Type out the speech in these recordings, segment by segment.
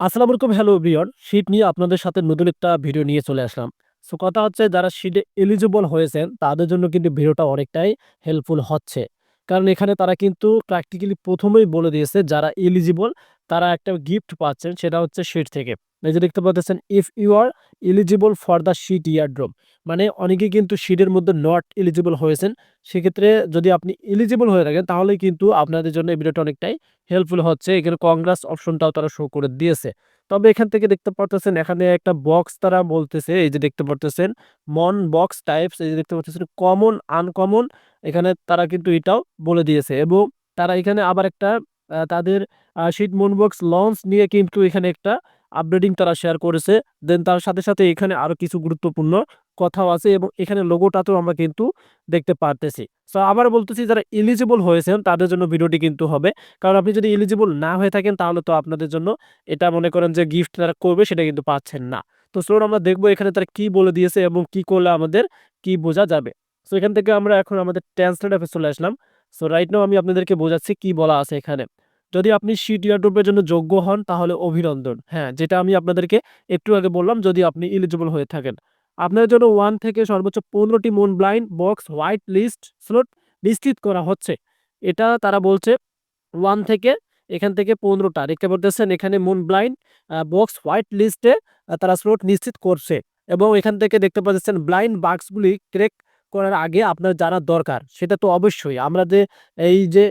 আসসালামু আলাইকুম, hello everyone. Sheet নিয়ে আপনাদের সাথে নতুন একটা ভিডিও নিয়ে চলে আসলাম। সো কথা হচ্ছে যারা শীটে এলিজিবল হয়েছেন তাদের জন্য কিন্তু ভিডিওটা অনেকটাই হেল্পফুল হচ্ছে। কারণ এখানে তারা কিন্তু প্র্যাকটিক্যালি ১ম এই বলে দিয়েছে যারা এলিজিবল তারা একটা গিফট পাচ্ছেন, সেটা হচ্ছে শীট থেকে। এই যে দেখতে পাচ্ছেন, if you are eligible for the seat year drop, মানে অনেকে কিন্তু শীটের মধ্যে নট এলিজিবল হয়েছেন। সেক্ষেত্রে যদি আপনি এলিজিবল হয়ে থাকেন তাহলে কিন্তু আপনাদের জন্য এই ভিডিওটা অনেকটাই হেল্পফুল হচ্ছে। এখানে কংগ্রাস অপশনটাও তারা শো করে দিয়েছে। তবে এখান থেকে দেখতে পারতেছেন এখানে একটা বক্স তারা বলতেছে, এই যে দেখতে পারতেছেন মন বক্স টাইপস, এই যে দেখতে পারতেছেন কমন, আনকমন, এখানে তারা কিন্তু এটাও বলে দিয়েছে। এবং তারা এখানে আবার একটা তাদের শীট মন বক্স লঞ্চ নিয়ে কিন্তু এখানে একটা আপডেটিং তারা শেয়ার করেছে। দেন তার সাথে সাথে এখানে আরো কিছু গুরুত্বপূর্ণ কথাও আছে এবং এখানে লোগোটাতেও আমরা কিন্তু দেখতে পারতেছি। সো আবার বলতেছি, যারা এলিজিবল হয়েছেন তাদের জন্য ভিডিওটি কিন্তু হবে। কারণ আপনি যদি এলিজিবল না হয়ে থাকেন তাহলে তো আপনাদের জন্য এটা মনে করেন যে গিফট তারা করবে সেটা কিন্তু পাচ্ছেন না। তো চলুন আমরা দেখবো এখানে তারা কি বলে দিয়েছে এবং কি করলে আমাদের কি বোঝা যাবে। সো এখান থেকে আমরা এখন আমাদের ট্রান্সলেট অ্যাপে চলে আসলাম। সো রাইট নাও আমি আপনাদেরকে বোঝাচ্ছি কি বলা আছে এখানে। যদি আপনি শীট ইয়ারড্রপের জন্য যোগ্য হন তাহলে অভিনন্দন। হ্যাঁ, যেটা আমি আপনাদেরকে একটু আগে বললাম, যদি আপনি এলিজিবল হয়ে থাকেন। আপনার জন্য 1 থেকে সর্বোচ্চ 15টি moon blind box white list slot নিশ্চিত করা হচ্ছে। এটা তারা বলছে 1 থেকে এখান থেকে 15 টা দেখতে পারতেছেন এখানে মুন ব্লাইন্ড বক্স হোয়াইট লিস্টে তারা স্লট নিশ্চিত করছে। এবং এখান থেকে দেখতে পাচ্ছেন ব্লাইন্ড বাক্সগুলি ক্র্যাক করার আগে আপনার জানা দরকার। সেটা তো অবশ্যই আমরা যে এই যে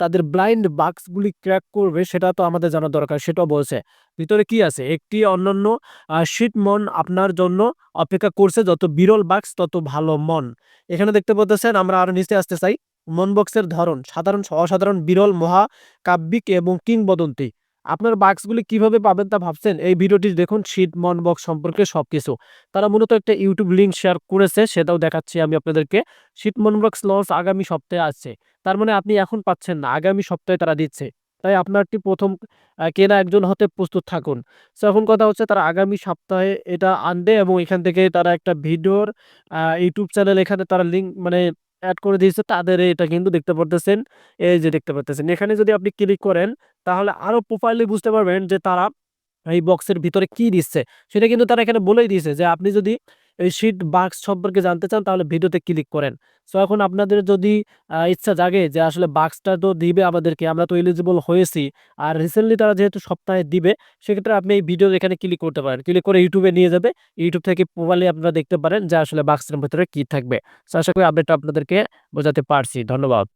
তাদের ব্লাইন্ড বাক্সগুলি ক্র্যাক করবে সেটা তো আমাদের জানা দরকার, সেটাও বলছে। ভিতরে কি আছে? একটি অন্যান্য শিট মন আপনার জন্য অপেক্ষা করছে, যত বিরল বাক্স তত ভালো মন। এখানে দেখতে পাচ্ছেন, আমরা আরো নিচে আসতে চাই। মন বক্সের ধরন সাধারণ, অসাধারণ, বিরল, মহাকাব্যিক এবং কিংবদন্তি। আপনার বাক্সগুলি কিভাবে পাবেন তা ভাবছেন? এই ভিডিওটি দেখুন শীট মন বক্স সম্পর্কে সবকিছু। তারা মূলত একটা ইউটিউব লিঙ্ক শেয়ার করেছে, সেটাও দেখাচ্ছি আমি আপনাদেরকে। শীট মন বক্স লঞ্চ আগামী সপ্তাহে আসছে। তার মানে আপনি এখন পাচ্ছেন না, আগামী সপ্তাহে তারা দিচ্ছে। তাই আপনারটি প্রথম কেনা একজন হতে প্রস্তুত থাকুন। সো এখন কথা হচ্ছে তারা আগামী সপ্তাহে এটা আনবে এবং এখান থেকে তারা একটা ভিডিওর ইউটিউব চ্যানেল এখানে তারা লিঙ্ক মানে এড করে দিয়েছে তাদের, এটা কিন্তু দেখতে পারতেছেন। এই যে দেখতে পারতেছেন এখানে যদি আপনি ক্লিক করেন তাহলে আরো প্রোফাইলে বুঝতে পারবেন যে তারা এই বক্সের ভিতরে কি দিচ্ছে। সেটা কিন্তু তারা এখানে বলেই দিয়েছে যে আপনি যদি এই শীট বাক্স সম্পর্কে জানতে চান তাহলে ভিডিওতে ক্লিক করেন। সো এখন আপনাদের যদি ইচ্ছা জাগে যে আসলে বাক্সটা তো দিবে আমাদেরকে, আমরা তো এলিজিবল হয়েছি। আর রিসেন্টলি তারা যেহেতু সপ্তাহে দিবে, সেক্ষেত্রে আপনি এই ভিডিও এখানে ক্লিক করতে পারেন। ক্লিক করে ইউটিউবে নিয়ে যাবে। ইউটিউব থেকে প্রোফাইলে আপনারা দেখতে পারেন যে আসলে বাক্সের ভিতরে কি থাকবে। সো আশা করি আপডেটটা আপনাদেরকে বোঝাতে পারছি। ধন্যবাদ।